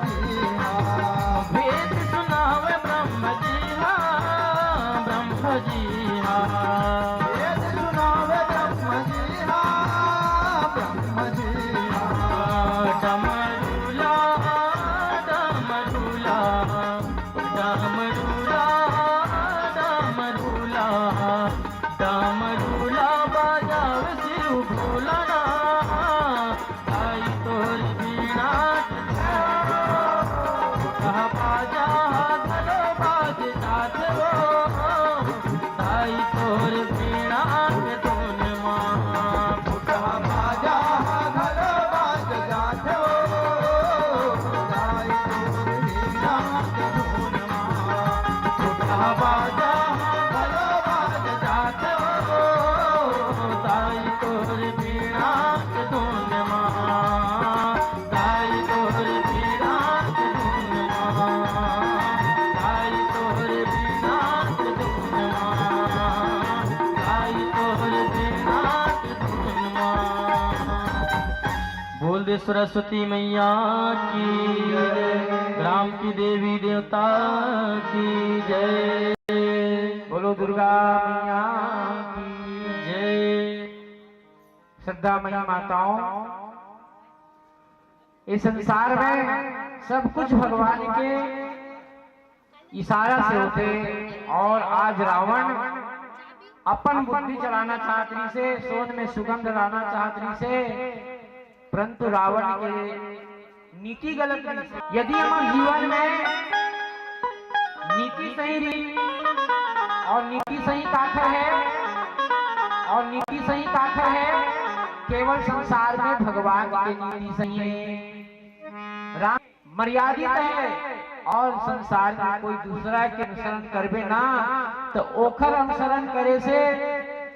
जी हाँ। वेद सुनावे ब्रह्म जी हाँ, ब्रह्म जी हाँ। वेद सुनावे ब्रह्म जी हाँ, ब्रह्म जी हाँ। डमरूला डमरूला डमरूला डमरूला डमरूला बजावे शिव भोला ना, आई तोर बीणा बाजा गलो बाज साथ वो, आई तोर बीणा के धुन माँ। बाजा घर बाज जात हो, गाय तोर वीणा के धुन माँ। बाजा गलो बाज जात हो, आई तोर बीणा के धुन माँ, आई तोर बीणा के धुन माँ, आई तोर बीणा के धुन माँ, आई तोर बीणा के धुन माँ। बोल दे सरस्वती मैया की जय, राम की देवी देवता की जय, बोलो दुर्गा मैया की जय। श्रद्धामयी माताओं, इस संसार में सब कुछ भगवान के इशारा से होते, और आज रावण अपन बुद्धि चलाना चाहतरी से, सोन में सुगंध लाना चाहतरी से, परंतु रावण के नीति गलत नहीं। यदि हमारे जीवन में नीति सही रही और नीति सही ताकत है, और नीति सही ताकत है, केवल संसार में भगवान की नीति सही है, राम मर्यादित है, और संसार में कोई दूसरा के अनुसरण करबे ना तो ओखर अनुसरण करे से